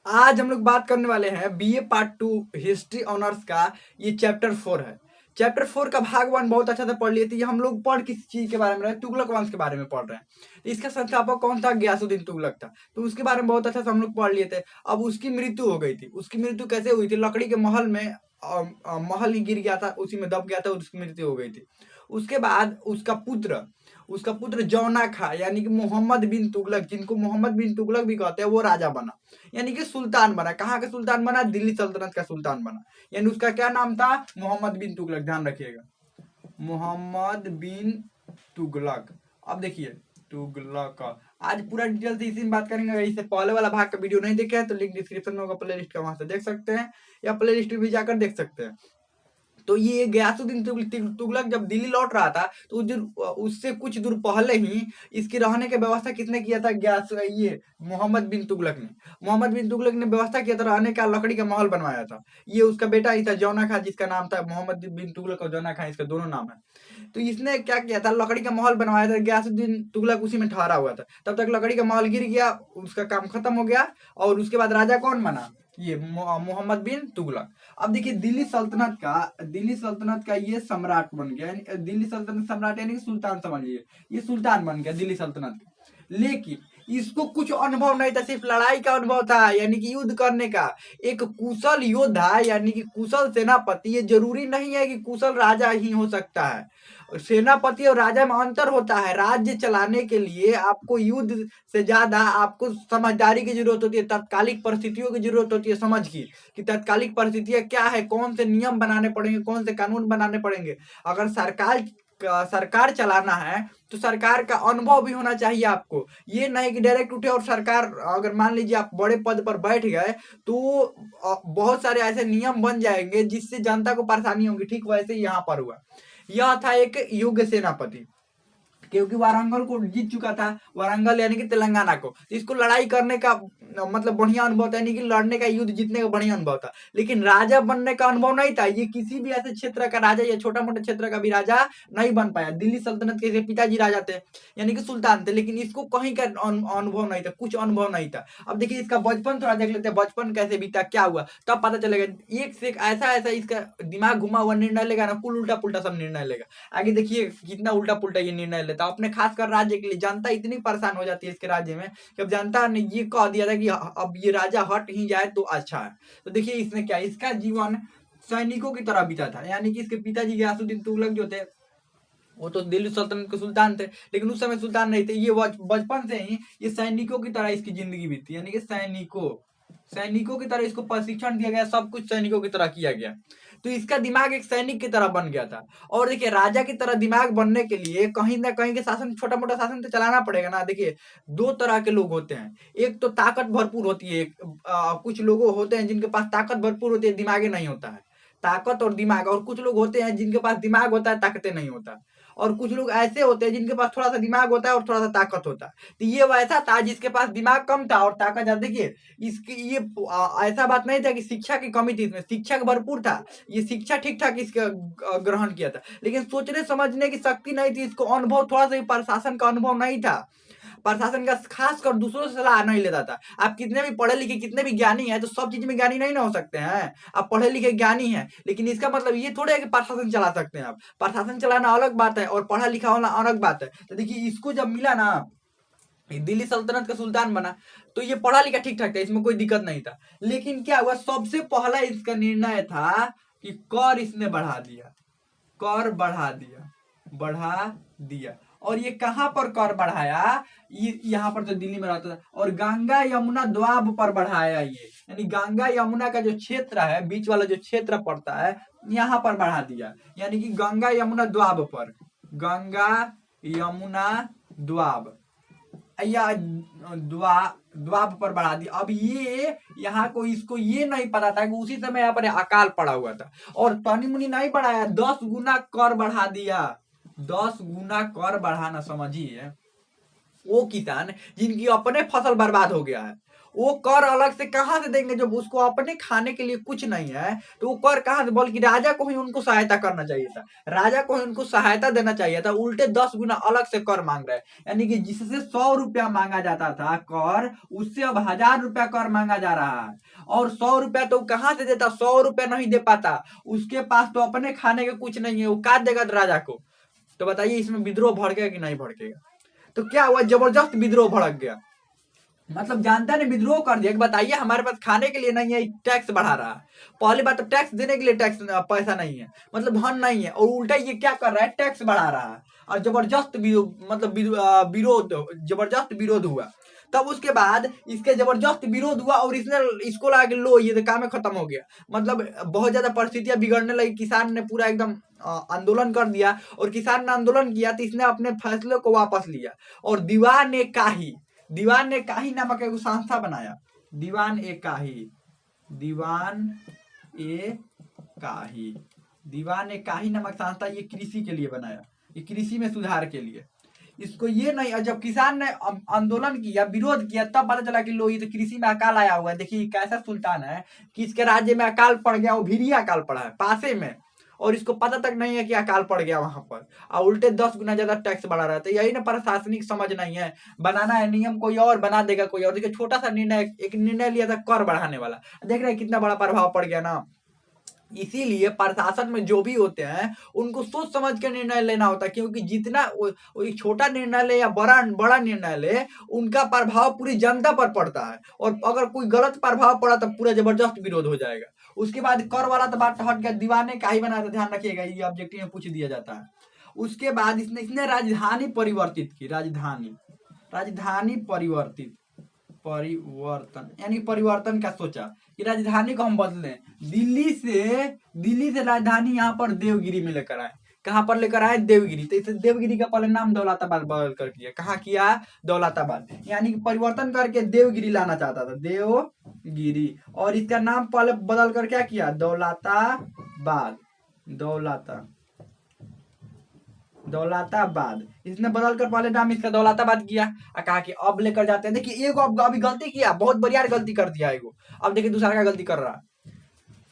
आज हम लोग बात करने वाले हैं बीए पार्ट 2 हिस्ट्री ऑनर्स का। ये चैप्टर 4 है। चैप्टर 4 का भाग 1 बहुत अच्छा से पढ़ लिए थे। ये हम लोग पढ़ किस चीज के बारे में रहे, तुगलक वंश के बारे में पढ़ रहे हैं। इसका संस्थापक कौन था? गयासुद्दीन तुगलक था। तो उसके बारे में बहुत अच्छा से हम लोग पढ़ लिए थे। अब उसकी मृत्यु हो गई थी। उसकी मृत्यु कैसे हुई थी? लकड़ी के महल में महल ही गिर गया था, उसी में दब गया था और उसकी मृत्यु हो गई थी। उसके बाद उसका पुत्र जौना खा यानी कि मोहम्मद बिन तुगलक, जिनको मोहम्मद बिन तुगलक भी कहते हैं, वो राजा बना। यानी कि सुल्तान बना। कहाँ का सुल्तान बना? दिल्ली सल्तनत का सुल्तान बना। यानी उसका क्या नाम था? मोहम्मद बिन तुगलक। ध्यान रखिएगा, मोहम्मद बिन तुगलक। अब देखिए, तुगलक। आज पूरा डिटेल से इसी में बात करेंगे। अगर इससे पहले वाला भाग का वीडियो नहीं देखे हैं तो लिंक डिस्क्रिप्शन में होगा, प्ले लिस्ट का, वहां से देख सकते हैं, या प्ले लिस्ट भी जाकर देख सकते हैं। तो ये गयासुद्दीन तुगलक जब दिल्ली लौट रहा था तो उससे कुछ दूर पहले ही इसकी रहने की व्यवस्था किसने किया था? ये मोहम्मद बिन तुगलक ने। मोहम्मद बिन तुगलक ने व्यवस्था किया था रहने का, लकड़ी का महल बनवाया था। ये उसका बेटा ही था जौना खां, जिसका नाम था मोहम्मद बिन तुगलक, और जौना खां इसका दोनों नाम है। तो इसने क्या किया था? लकड़ी का महल बनवाया था। गयासुद्दीन तुगलक उसी में ठहरा हुआ था। तब तक लकड़ी का महल गिर गया, उसका काम खत्म हो गया। और उसके बाद राजा कौन बना? ये मोहम्मद बिन तुगलक। अब देखिए, दिल्ली सल्तनत का ये सम्राट बन गया। दिल्ली सल्तनत सम्राट यानी कि सुल्तान समझिए। ये सुल्तान बन गया दिल्ली सल्तनत का। लेकिन इसको कुछ अनुभव नहीं था, सिर्फ लड़ाई का अनुभव था, यानी कि युद्ध करने का। एक कुशल योद्धा यानी कि कुशल सेनापति, ये जरूरी नहीं है कि कुशल राजा ही हो सकता है। सेनापति और राजा में अंतर होता है। राज्य चलाने के लिए आपको युद्ध से ज्यादा आपको समझदारी की जरूरत होती है, तात्कालिक परिस्थितियों की जरूरत होती है, समझ की कि तात्कालिक परिस्थितियां क्या है, कौन से नियम बनाने पड़ेंगे, कौन से कानून बनाने पड़ेंगे। अगर सरकार चलाना है तो सरकार का अनुभव भी होना चाहिए आपको। ये नहीं कि डायरेक्ट उठे और सरकार, अगर मान लीजिए आप बड़े पद पर बैठ गए तो बहुत सारे ऐसे नियम बन जाएंगे जिससे जनता को परेशानी होगी। ठीक वैसे ही यहाँ पर हुआ। यह था एक योग्य सेनापति, क्योंकि वारंगल को जीत चुका था। वारंगल यानी कि तेलंगाना को। इसको लड़ाई करने का मतलब बढ़िया अनुभव था, यानी कि लड़ने का, युद्ध जीतने का बढ़िया अनुभव था। लेकिन राजा बनने का अनुभव नहीं था। ये किसी भी ऐसे क्षेत्र का राजा या छोटा मोटा क्षेत्र का भी राजा नहीं बन पाया। दिल्ली सल्तनत के पिताजी राजा थे, यानी कि सुल्तान थे, लेकिन इसको कहीं का अनुभव नहीं था, कुछ अनुभव नहीं था। अब देखिए, इसका बचपन थोड़ा देख लेते हैं। बचपन कैसे बीता, क्या हुआ, तब पता चलेगा। एक से एक ऐसा ऐसा इसका दिमाग घुमा हुआ निर्णय लेगा ना, कुल उल्टा पुल्टा सब निर्णय लेगा। आगे देखिए कितना उल्टा पुल्टा ये निर्णय लेता है अपने खासकर राज्य के लिए। जनता इतनी परेशान हो जाती है इसके राज्य में कि अब जनता ने ये कह दिया था कि अब ये राजा हट ही जाए तो अच्छा है। तो देखिए इसने क्या, इसका जीवन सैनिकों की तरह बीता था। यानी कि इसके पिताजी गयासुद्दीन तुगलक जो थे, वो तो दिल्ली सल्तनत के सुल्तान थे, लेकिन उस समय सुल्तान नहीं थे। ये बचपन से ही ये सैनिकों की तरह इसकी जिंदगी बीती, यानी कि सैनिकों की तरह इसको प्रशिक्षण दिया गया, सब कुछ सैनिकों की तरह किया गया। तो इसका दिमाग एक सैनिक की तरह बन गया था। और देखिए, राजा की तरह दिमाग बनने के लिए कहीं ना कहीं के शासन, छोटा मोटा शासन तो चलाना पड़ेगा ना। देखिए, दो तरह के लोग होते हैं। एक तो ताकत भरपूर होती है, कुछ लोग होते हैं जिनके पास ताकत भरपूर होती है, दिमागे नहीं होता है। ताकत और दिमाग। और कुछ लोग होते हैं जिनके पास दिमाग होता है, ताकतें नहीं होता। और कुछ लोग ऐसे होते हैं जिनके पास थोड़ा सा दिमाग होता है और थोड़ा सा ताकत होता है। तो ये वैसा था जिसके पास दिमाग कम था और ताकत ज्यादा। देखिए, इसकी ये ऐसा बात नहीं था कि शिक्षा की कमी थी इसमें, शिक्षा भरपूर था। ये शिक्षा ठीक ठाक इसका ग्रहण किया था, लेकिन सोचने समझने की शक्ति नहीं थी इसको। अनुभव थोड़ा सा भी, प्रशासन का अनुभव नहीं था। प्रशासन का खासकर दूसरों से सलाह नहीं लेता था। आप कितने भी पढ़े लिखे, कितने भी ज्ञानी हैं, तो सब चीज में ज्ञानी नहीं ना हो सकते हैं। आप पढ़े लिखे ज्ञानी हैं, लेकिन इसका मतलब ये थोड़े है कि प्रशासन चला सकते हैं आप। प्रशासन चलाना अलग बात है और पढ़ा लिखा होना अलग बात है। तो देखिए, इसको जब मिला ना, दिल्ली सल्तनत का सुल्तान बना, तो ये पढ़ा लिखा ठीक ठाक था, इसमें कोई दिक्कत नहीं था। लेकिन क्या हुआ, सबसे पहला इसका निर्णय था कि कर इसने बढ़ा दिया। कर बढ़ा दिया। और ये कहां पर कर बढ़ाया? ये यहाँ पर तो दिल्ली में रहता था, और गंगा यमुना द्वाब पर बढ़ाया ये। यानी गंगा यमुना का जो क्षेत्र है, बीच वाला जो क्षेत्र पड़ता है, यहाँ पर बढ़ा दिया। यानी कि गंगा यमुना द्वाब पर, गंगा यमुना द्वाब या द्वाब पर बढ़ा दिया। अब ये यहाँ को, इसको ये नहीं पता था कि उसी समय यहाँ पर अकाल पड़ा हुआ था। और तनी मुनी नहीं बढ़ाया, 10 गुना कर बढ़ा दिया। 10 गुना कर बढ़ाना, समझिए। वो किसान जिनकी अपने फसल बर्बाद हो गया है, वो कर अलग से कहाँ से देंगे जब उसको अपने खाने के लिए कुछ नहीं है, तो वो कर कहाँ से? बल्कि राजा को ही उनको सहायता करना चाहिए था, राजा को ही उनको सहायता देना चाहिए था, उल्टे 10 गुना अलग से कर मांग रहे हैं। यानी कि जिससे 100 रुपया मांगा जाता था कर, उससे अब 1000 रुपया कर मांगा जा रहा है। और 100 रुपया तो कहाँ से देता? 100 रुपया नहीं दे पाता, उसके पास तो अपने खाने का कुछ नहीं है, वो क्या देगा राजा को? तो बताइए इसमें विद्रोह भड़केगा कि नहीं भड़केगा? तो क्या हुआ, जबरदस्त विद्रोह भड़क गया। मतलब जनता ने विद्रोह कर दिया कि बताइए हमारे पास खाने के लिए नहीं है, टैक्स बढ़ा रहा है। पहली बात तो टैक्स देने के लिए टैक्स पैसा नहीं है, मतलब धन नहीं है, और उल्टा ये क्या कर रहा है, टैक्स बढ़ा रहा है। और जबरदस्त मतलब विरोध, जबरदस्त विरोध हुआ। तब उसके बाद इसके जबरदस्त विरोध हुआ और इसने इसको लगा कि लो ये तो काम खत्म हो गया। मतलब बहुत ज्यादा परिस्थितियां बिगड़ने लगी, किसान ने पूरा एकदम आंदोलन कर दिया, और किसान ने आंदोलन किया तो इसने अपने फैसले को वापस लिया। और दीवान ने काही नामक एक संस्था बनाया, दीवान ए काही, दीवान ए काही, दीवान ए काही नामक संस्था, ये कृषि के लिए बनाया, ये कृषि में सुधार के लिए। इसको ये नहीं, जब किसान ने आंदोलन किया, विरोध किया, तब पता चला कि लो ये तो कृषि में अकाल आया हुआ है। देखिए कैसा सुल्तान है कि इसके राज्य में अकाल पड़ गया, वो भी अकाल पड़ा है पासे में, और इसको पता तक नहीं है कि अकाल पड़ गया वहां पर, और उल्टे 10 गुना ज्यादा टैक्स बढ़ा रहा है। तो यही ना प्रशासनिक समझ नहीं है, बनाना है नियम कोई और बना देगा कोई और। देखिए छोटा सा निर्णय, एक निर्णय लिया था कर बढ़ाने वाला, देख रहे हैं कितना बड़ा प्रभाव पड़ गया ना। इसीलिए प्रशासन में जो भी होते हैं उनको सोच समझ के निर्णय लेना होता है, क्योंकि जितना वो एक छोटा निर्णय ले या बड़ा बड़ा निर्णय ले, उनका प्रभाव पूरी जनता पर पड़ता है, और अगर कोई गलत प्रभाव पड़ा तो पूरा जबरदस्त विरोध हो जाएगा। उसके बाद कर वाला तो बात हट गया, दीवाने का ही बना था, ध्यान रखिएगा ये ऑब्जेक्टिव में पूछ दिया जाता है। उसके बाद इसने राजधानी परिवर्तित की, राजधानी, राजधानी परिवर्तन यानी परिवर्तन का सोचा कि राजधानी को हम बदलें, दिल्ली से राजधानी यहाँ पर देवगिरी में लेकर आए। कहाँ पर लेकर आए? देवगिरी। तो इसे देवगिरी का पहले नाम दौलताबाद बदल कर किया। कहाँ किया? दौलताबाद। यानी कि परिवर्तन करके देवगिरी लाना चाहता था, देवगिरी, और इसका नाम पहले बदल कर क्या किया? दौलताबाद, दौलताबाद। इसने बदल कर पहले नाम इसका दौलताबाद किया, और कहा कि अब लेकर जाते हैं। देखिए एगो अब अभी गलती किया, बहुत बढ़िया गलती कर दिया एगो, अब देखिए दूसरा का गलती कर रहा है।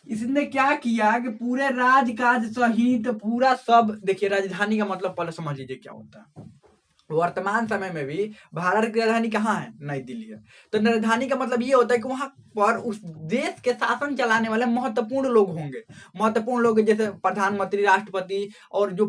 इसने क्या किया कि पूरे राजकाज सहित पूरा सब, देखिए राजधानी का मतलब पहले समझ लीजिए क्या होता है। वर्तमान समय में भी भारत की राजधानी कहाँ है? नई दिल्ली है। तो राजधानी का मतलब ये होता है कि वहां पर उस देश के शासन चलाने वाले महत्वपूर्ण लोग होंगे, महत्वपूर्ण लोग जैसे प्रधानमंत्री, राष्ट्रपति, और जो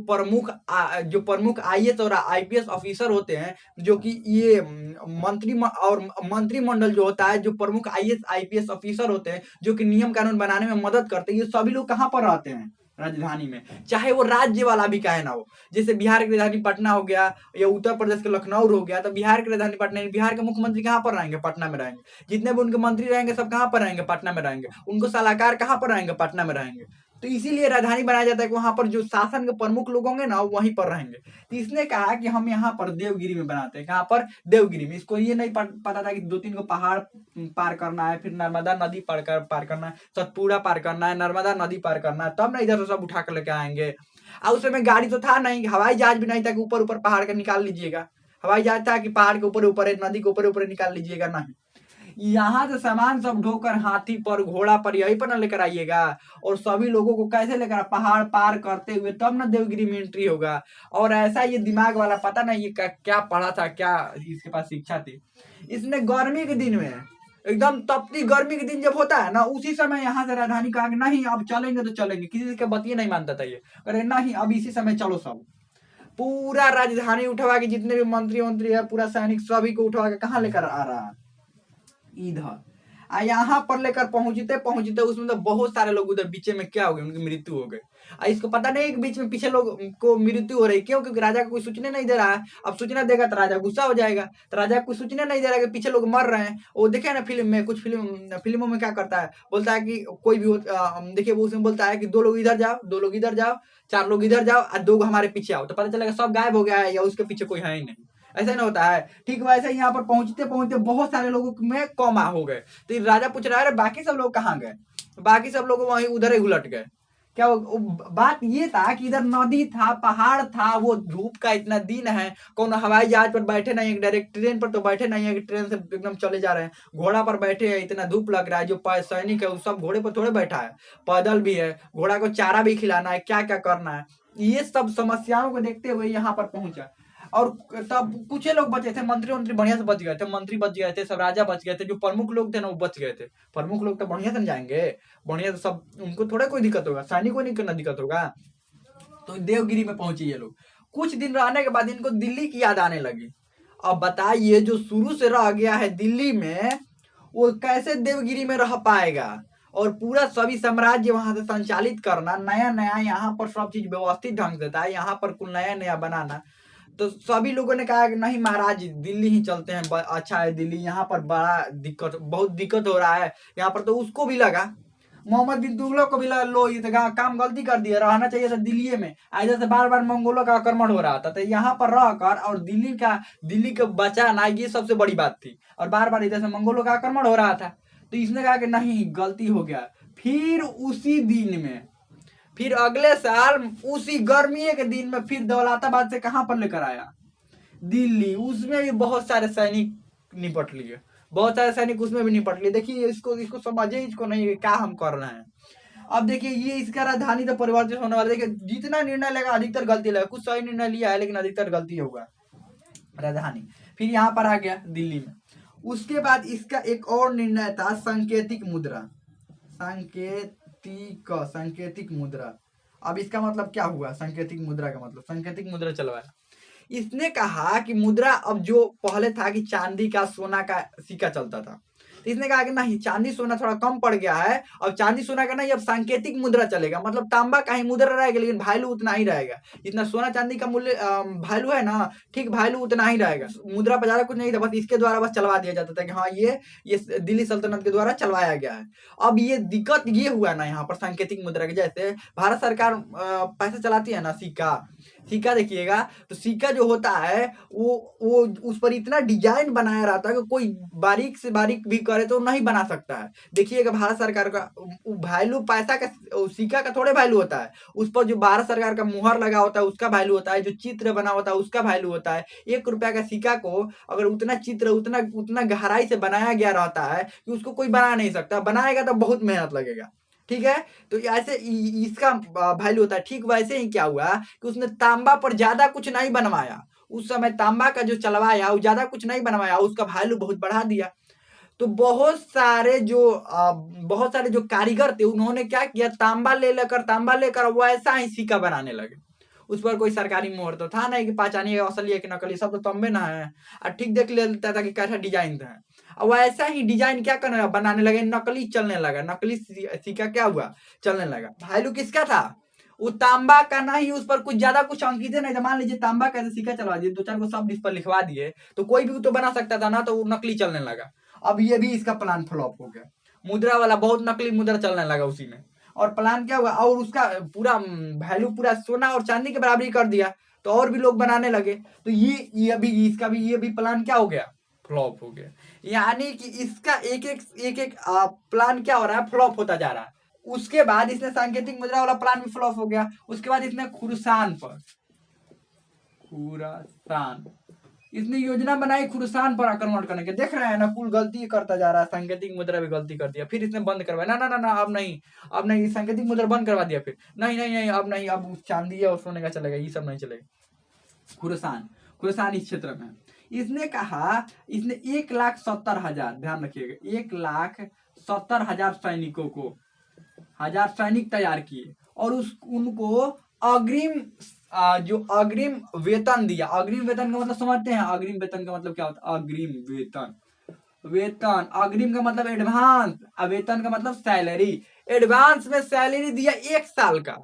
प्रमुख आईएएस और आईपीएस ऑफिसर होते हैं, जो कि ये और मंत्रिमंडल जो होता है, जो प्रमुख आईएएस आईपीएस ऑफिसर होते हैं, जो कि नियम कानून बनाने में मदद करते हैं, ये सभी लोग कहाँ पर रहते हैं? राजधानी में। चाहे वो राज्य वाला भी काहे ना हो, जैसे बिहार की राजधानी पटना हो गया, या उत्तर प्रदेश के लखनऊ हो गया, तो बिहार की राजधानी पटना, बिहार के मुख्यमंत्री कहाँ पर रहेंगे? पटना में रहेंगे। जितने भी उनके मंत्री रहेंगे सब कहाँ पर रहेंगे? पटना में रहेंगे। उनको सलाहकार कहाँ पर रहेंगे? पटना में रहेंगे। तो इसीलिए राजधानी बनाया जाता है कि वहां पर जो शासन के प्रमुख लोग होंगे ना, वहीं पर रहेंगे। तो इसने कहा कि हम यहाँ पर देवगिरी में बनाते हैं। कहाँ पर? देवगिरी में। इसको ये नहीं पता था कि 2-3 को पहाड़ पार करना है, फिर नर्मदा नदी पार करना है, सतपुड़ा पार करना है, नर्मदा नदी पार करना है, तब ना इधर से सब उठा कर लेके आएंगे। और उस समय गाड़ी तो था नहीं, हवाई जहाज भी नहीं था कि ऊपर ऊपर पहाड़ का निकाल लीजिएगा। हवाई जहाज था कि पहाड़ के ऊपर ऊपर नदी के ऊपर ऊपर निकाल लीजिएगा, नहीं। यहाँ से सामान सब ढोकर हाथी पर, घोड़ा पर, यही पर ना लेकर आइएगा। और सभी लोगों को कैसे लेकर? पहाड़ पार करते हुए, तब ना देवगिरी में एंट्री होगा। और ऐसा ये दिमाग वाला, पता नहीं ये क्या पढ़ा था, क्या इसके पास शिक्षा थी। इसने गर्मी के दिन में, एकदम तपती गर्मी के दिन जब होता है ना, उसी समय यहाँ से राजधानी कहा कि नहीं अब चलेंगे तो चलेंगे, किसी के बतिये नहीं मानता था ये। अरे नहीं, अब इसी समय चलो सब। पूरा राजधानी उठवा के, जितने भी मंत्री है, पूरा सैनिक, सभी को उठवा के कहाँ लेकर आ रहा है? इधर। यहाँ पर लेकर पहुंचते पहुंचते उसमें तो बहुत सारे लोग उधर बीच में क्या हो गए, उनकी मृत्यु हो गई। इसको पता नहीं कि बीच में पीछे लोग को मृत्यु हो रही, क्यों? क्योंकि राजा को कोई सूचना नहीं दे रहा है। अब सूचना देगा तो राजा गुस्सा हो जाएगा, तो राजा को सूचना नहीं दे रहा है कि पीछे लोग मर रहे हैं। वो देखे ना फिल्म में, कुछ फिल्मों में क्या करता है, बोलता है कि कोई भी देखिए वो उसमें बोलता है कि 2 लोग इधर जाओ, 2 लोग इधर जाओ, 4 लोग इधर जाओ, और 2 हमारे पीछे आओ, तो पता चलेगा सब गायब हो गया है, या उसके पीछे कोई है ही नहीं। ऐसा नहीं होता है। ठीक वैसे ही यहाँ पर पहुंचते पहुंचते बहुत सारे लोगों में कौमा हो गए। तो राजा पूछ रहा है, अरे बाकी सब लोग कहाँ गए? बाकी सब लोग वहीं उधर ही उलट गए। क्या बात ये था कि इधर नदी था, पहाड़ था, वो धूप का इतना दिन है, कौन हवाई जहाज पर बैठे नहीं है, डायरेक्ट ट्रेन पर तो बैठे नहीं है कि ट्रेन से एकदम चले जा रहे हैं, घोड़ा पर बैठे हैं, इतना धूप लग रहा है, जो सैनिक है वो सब घोड़े पर थोड़े बैठा है, पैदल भी है, घोड़ा को चारा भी खिलाना है, क्या क्या करना है, ये सब समस्याओं को देखते हुए यहाँ पर पहुंचा। और तब कुछ ही लोग बचे थे, मंत्री बढ़िया से बच गए थे, मंत्री बच गए थे, सब राजा बच गए थे, जो प्रमुख लोग थे ना वो बच गए थे। प्रमुख लोग तो बढ़िया से नहीं जाएंगे, बढ़िया से सब, उनको थोड़ा कोई दिक्कत होगा, सैनिक को नहीं करना दिक्कत होगा। तो देवगिरी में पहुंचे ये लोग, कुछ दिन रहने के बाद इनको दिल्ली की याद आने लगी। अब बताइए, जो शुरू से रह गया है दिल्ली में, वो कैसे देवगिरी में रह पाएगा? और पूरा सभी साम्राज्य वहां से संचालित करना, नया नया यहाँ पर सब चीज व्यवस्थित ढंग से था, यहाँ पर कुछ नया नया बनाना। तो सभी लोगों ने कहा कि नहीं महाराज, दिल्ली ही चलते हैं, अच्छा है दिल्ली, यहाँ पर बड़ा दिक्कत, बहुत दिक्कत हो रहा है यहाँ पर। तो उसको भी लगा, मोहम्मद बिन तुगलक को भी लगा, लो ये तो काम गलती कर दिया, रहना चाहिए था दिल्ली में। ऐसे से बार बार मंगोलों का आक्रमण हो रहा था, तो यहाँ पर रहकर और दिल्ली को बचाना, ये सबसे बड़ी बात थी। और बार बार इधर से मंगोलों का आक्रमण हो रहा था, तो इसने कहा कि नहीं, गलती हो गया। फिर उसी दिन में, फिर अगले साल उसी गर्मी के दिन में फिर दौलताबाद से कहां पर लेकर आया? दिल्ली। उसमें भी बहुत सारे सैनिक निपट लिए, बहुत सारे सैनिक उसमें भी निपट लिए। देखिए इसको इसको समझे, इसको नहीं क्या हम कर रहे हैं। अब देखिए, ये इसका राजधानी तो परिवर्तित होने वाला। देखिए जितना निर्णय लेगा अधिकतर गलती लेगा, कुछ सही निर्णय लिया है लेकिन अधिकतर गलती होगा। राजधानी फिर यहाँ पर आ गया दिल्ली में। उसके बाद इसका एक और निर्णय था, सांकेतिक मुद्रा। सांकेतिक मुद्रा। अब इसका मतलब क्या हुआ? सांकेतिक मुद्रा का मतलब सांकेतिक मुद्रा चलवाया। इसने कहा कि मुद्रा, अब जो पहले था कि चांदी का सोना का सिक्का चलता था, तो इसने कहा कि नहीं, चांदी सोना थोड़ा कम पड़ गया है, अब चांदी सोना का नहीं, अब सांकेतिक मुद्रा चलेगा। मतलब तांबा का ही मुद्रा रहेगा लेकिन वैल्यू उतना ही रहेगा, जितना सोना चांदी का मूल्य वैल्यू है ना, ठीक वैल्यू उतना ही रहेगा। मुद्रा पर ज्यादा कुछ नहीं था, बस इसके द्वारा बस चलवा दिया जाता था कि हाँ ये दिल्ली सल्तनत के द्वारा चलवाया गया है। अब ये दिक्कत ये हुआ ना यहाँ पर सांकेतिक मुद्रा के, जैसे भारत सरकार पैसा चलाती है ना, सिक्का, सिक्का देखिएगा, तो सिक्का जो होता है वो उस पर इतना डिजाइन बनाया रहता है कि कोई बारीक से बारीक भी करे तो नहीं बना सकता है। देखिएगा भारत सरकार का वैल्यू, पैसा का, सिक्का का थोड़े वैल्यू होता है, उस पर जो भारत सरकार का मुहर लगा होता है उसका वैल्यू होता है, जो चित्र बना होता है उसका वैल्यू होता है। 1 रुपया का सिक्का को अगर उतना चित्र, उतना गहराई से बनाया गया रहता है कि उसको कोई बना नहीं सकता, बनाएगा तो बहुत मेहनत लगेगा, ठीक है। तो ऐसे इसका वैल्यू होता है। ठीक वैसे ही क्या हुआ कि उसने तांबा पर ज्यादा कुछ नहीं बनवाया, उस समय तांबा का जो चलवाया वो ज्यादा कुछ नहीं बनवाया, उसका वैल्यू बहुत बढ़ा दिया। तो बहुत सारे जो कारीगर थे उन्होंने क्या किया, तांबा लेकर वो ऐसा ही सिक्का बनाने लगे। उस पर कोई सरकारी मोहर तो था नहीं कि पहचानिए असली है कि नकली, सब तो तांबे ना है। और ठीक देख लेता था कि कैसा डिजाइन था। और वो ऐसा ही डिजाइन क्या करने बनाने लगे, नकली चलने लगा, नकली सिक्का क्या हुआ, चलने लगा। वैल्यू किसका था? वो तांबा का नहीं, उस पर कुछ ज्यादा कुछ अंकित नहीं था। मान लीजिए तांबा का सिक्का चलवा दिए, 2-4 को शब्द इस पर लिखवा दिए, तो कोई भी तो बना सकता था ना, तो वो नकली चलने लगा। अब ये भी इसका प्लान फ्लॉप हो गया, मुद्रा वाला बहुत नकली मुद्रा चलने लगा उसी में। और प्लान क्या हुआ, और उसका पूरा वैल्यू पूरा सोना और चांदी के बराबरी कर दिया, तो और भी लोग बनाने लगे। तो ये भी इसका भी ये भी प्लान क्या हो गया, फ्लॉप हो गया। यानी कि इसका एक एक प्लान क्या हो रहा है, फ्लॉप होता जा रहा है। उसके बाद इसने सांकेतिक मुद्रा वाला प्लान भी फ्लॉप हो गया। उसके बाद इसने खुरासान इसने योजना बनाई खुरासान पर आक्रमण करने के। देख रहे हैं ना, कुल गलती करता जा रहा है, सांकेतिक मुद्रा भी गलती कर दिया। फिर इसने बंद करवाया, ना ना ना ना, अब नहीं, सांकेतिक मुद्रा बंद करवा दिया। फिर नहीं नहीं नहीं, अब नहीं, अब चांदी है और सोने का चलेगा, ये सब नहीं चलेगा। खुरासान इस क्षेत्र में इसने कहा, इसने 1,70,000, ध्यान रखिएगा, 1,70,000 सैनिकों को, 1000 सैनिक तैयार किए और उनको अग्रिम जो अग्रिम वेतन दिया। अग्रिम वेतन का मतलब समझते हैं? अग्रिम वेतन का मतलब क्या होता है? अग्रिम वेतन, अग्रिम का मतलब एडवांस, वेतन का मतलब सैलरी। एडवांस में सैलरी दिया 1 साल का।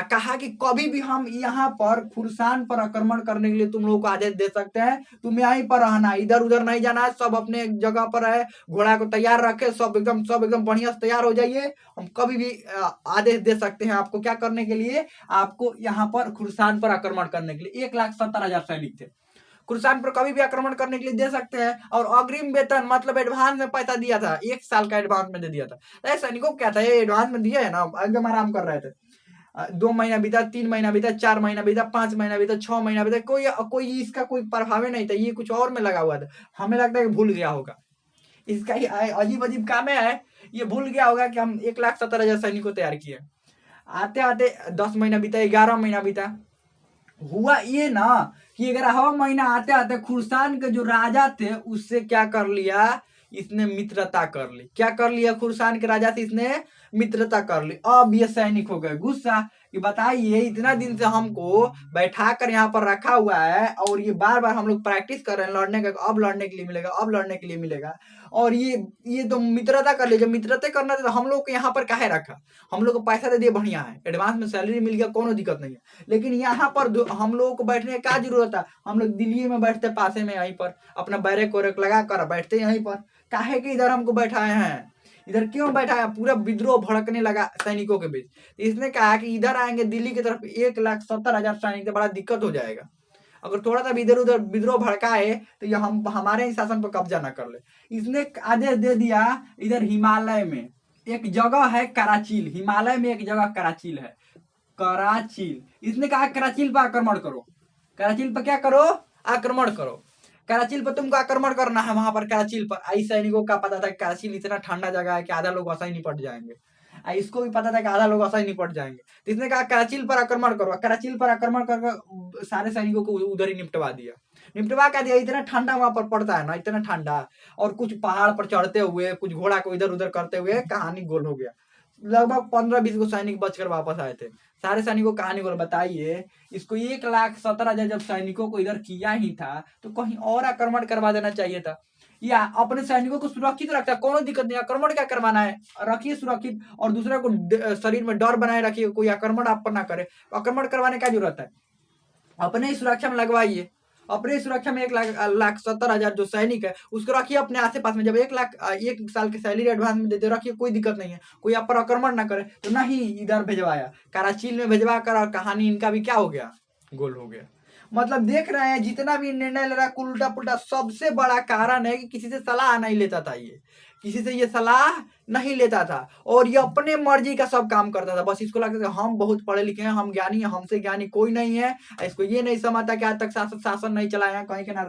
कहा कि कभी भी हम यहाँ पर खुरासान पर आक्रमण करने के लिए तुम लोगों को आदेश दे सकते हैं, तुम यहीं पर रहना, इधर उधर नहीं जाना है, सब अपने जगह पर है, घोड़ा को तैयार रखे, सब एकदम बढ़िया से तैयार हो जाइए। हम कभी भी आदेश दे सकते हैं आपको क्या करने के लिए, आपको यहाँ पर खुरासान पर आक्रमण करने के लिए। 1,70,000 सैनिक थे, खुरासान पर कभी भी आक्रमण करने के लिए दे सकते हैं। और अग्रिम वेतन मतलब एडवांस में पैसा दिया था, 1 साल का एडवांस में दे दिया था। तो सैनिकों को क्या था, ये एडवांस में दिया है ना, एकदम आराम कर रहे थे। 2 महीना बीता, 3 महीना बीता, 4 महीना बीता, 5 महीना बीता, 6 महीना बीता, कोई कोई इसका कोई प्रभाव नहीं था, ये कुछ और में लगा हुआ था। हमें लगता है कि भूल गया होगा। इसका ही अजीब अजीब काम है, ये भूल गया होगा कि हम 1,70,000 सैनिकों तैयार किए। आते आते 10 महीना बीता, 11 महीना बीता। हुआ ये ना कि 11वां महीना आते आते खुरसान के जो राजा थे उससे क्या कर लिया, इसने मित्रता कर ली। क्या कर लिया, खुरसान के राजा से इसने मित्रता कर ली। अब ये सैनिक हो गए गुस्सा कि बताइए, इतना दिन से हमको बैठा कर यहाँ पर रखा हुआ है और ये बार बार हम लोग प्रैक्टिस कर रहे हैं लड़ने का, अब लड़ने के लिए मिलेगा, अब लड़ने के लिए मिलेगा, और ये तो मित्रता कर ले। जब मित्रता करना था तो हम लोग को यहाँ पर काहे रखा, हम लोग को पैसा दे दिए, बढ़िया है, एडवांस में सैलरी मिल गया, कोनो दिक्कत नहीं है। लेकिन यहाँ पर हम लोगों को बैठने की क्या जरूरत है, हम लोग दिल्ली में बैठते पासे में, यहीं पर अपना बैरक वैरक लगा कर बैठते यहीं पर, काहे कि इधर हमको बैठाए हैं, इधर क्यों बैठाया। पूरा विद्रोह भड़कने लगा सैनिकों के बीच। इसने कहा कि इधर आएंगे दिल्ली की तरफ 1,70,000 सैनिक, तो बड़ा दिक्कत हो जाएगा। अगर थोड़ा सा भी इधर उधर विद्रोह भड़काए तो ये हम हमारे ही शासन पर कब्जा ना कर ले। इसने आदेश दे दिया, इधर हिमालय में एक जगह है कराचील, हिमालय में एक जगह कराचील है, कराचील। इसने कहा कराचील पर आक्रमण करो, कराचील पर क्या करो, आक्रमण करो। कराचील पर तुमको आक्रमण करना है, वहां पर कराचील पर। आई सैनिकों का पता था कराचील इतना ठंडा जगह है कि आधा लोग वैसा ही निपट जाएंगे, इसको भी पता था कि आधा लोग वैसा ही निपट जाएंगे। तो इसने कहा कराचील पर आक्रमण करो। कराचील पर आक्रमण कर सारे सैनिकों को उधर ही निपटवा दिया। निपटवा क्या दिया, इतना ठंडा वहां पर पड़ता है ना, इतना ठंडा, और कुछ पहाड़ पर चढ़ते हुए, कुछ घोड़ा को इधर उधर करते हुए कहानी गोल हो गया। लगभग 15-20 को सैनिक बचकर वापस आए थे। सारे सैनिकों को कहानी बोल। बताइए, इसको 1,70,000 जब सैनिकों को इधर किया ही था तो कहीं और आक्रमण करवा देना चाहिए था, या अपने सैनिकों को सुरक्षित रखता, कोनो दिक्कत नहीं, आक्रमण क्या करवाना है, रखिए सुरक्षित, और दूसरे को शरीर में डर बनाए रखिए, कोई आक्रमण आप पर ना करे। आक्रमण करवाने का जरूरत है, अपने ही सुरक्षा में लगवाइए। अपने सुरक्षा में 1,70,000 जो सैनिक है उसको रखिए अपने आसे पास में। जब 1 साल की सैलरी एडवांस में देते रखिए, कोई दिक्कत नहीं है, कोई आप पर आक्रमण ना करे। तो नहीं, इधर भेजवाया, कराचील में भेजवा कर, और कहानी इनका भी क्या हो गया, गोल हो गया। मतलब देख रहे हैं, जितना भी निर्णय ले रहा है उल्टा पुल्टा। सबसे बड़ा कारण है कि किसी से सलाह नहीं लेता था, ये किसी से ये सलाह नहीं लेता था, और ये अपने मर्जी का सब काम करता था। बस इसको लगता था हम बहुत पढ़े लिखे हैं, हम ज्ञानी हैं, हमसे ज्ञानी कोई नहीं है। इसको ये नहीं समझता कि आज तक शासन नहीं चलाए हैं, कहीं के ना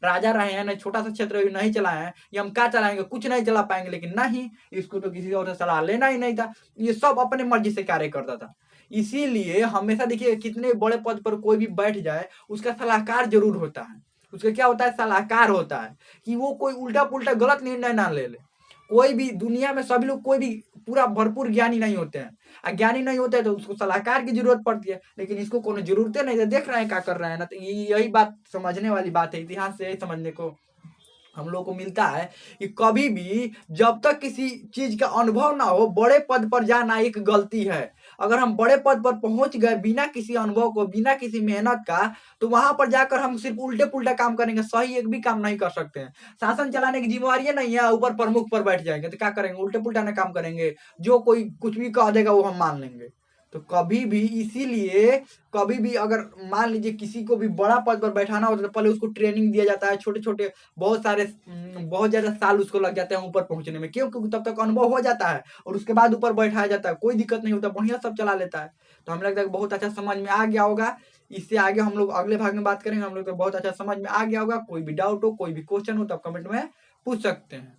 राजा रहे हैं, ना छोटा सा क्षेत्र नहीं चलाए हैं, ये हम क्या चलाएंगे, कुछ नहीं चला पाएंगे। लेकिन नहीं, इसको तो किसी और से सलाह लेना ही नहीं था, ये सब अपने मर्जी से कार्य करता था। इसीलिए हमेशा देखिए, कितने बड़े पद पर कोई भी बैठ जाए उसका सलाहकार जरूर होता है। उसका क्या होता है, सलाहकार होता है, कि वो कोई उल्टा पुल्टा गलत निर्णय ना ले ले। कोई भी दुनिया में सभी लोग कोई भी पूरा भरपूर ज्ञानी नहीं होते हैं, अज्ञानी नहीं होते हैं, तो उसको सलाहकार की जरूरत पड़ती है। लेकिन इसको कोनो जरूरतें नहीं है, देख रहे हैं क्या कर रहे हैं ना। तो यही बात समझने वाली बात है, इतिहास से यही समझने को हम लोग को मिलता है कि कभी भी जब तक किसी चीज का अनुभव ना हो, बड़े पद पर जाना एक गलती है। अगर हम बड़े पद पर पहुंच गए बिना किसी अनुभव को, बिना किसी मेहनत का, तो वहां पर जाकर हम सिर्फ उल्टे पुल्टे काम करेंगे, सही एक भी काम नहीं कर सकते हैं। शासन चलाने की जिम्मेवारी नहीं है, ऊपर प्रमुख पर बैठ जाएंगे तो क्या करेंगे, उल्टे पुल्टा ना काम करेंगे, जो कोई कुछ भी कह देगा वो हम मान लेंगे। तो कभी भी, इसीलिए कभी भी अगर मान लीजिए किसी को भी बड़ा पद पर बैठाना होता है तो पहले उसको ट्रेनिंग दिया जाता है, छोटे छोटे बहुत सारे बहुत ज्यादा साल उसको लग जाते हैं ऊपर पहुंचने में। क्यों, क्योंकि तब तक अनुभव हो जाता है और उसके बाद ऊपर बैठाया जाता है, कोई दिक्कत नहीं होता, बढ़िया सब चला लेता है। तो हमें लगता है कि बहुत अच्छा समझ में आ गया होगा। इससे आगे हम लोग अगले भाग में बात करेंगे। हम लोग तो बहुत अच्छा समझ में आ गया होगा। कोई भी डाउट हो, कोई भी क्वेश्चन हो तो आप कमेंट में पूछ सकते हैं।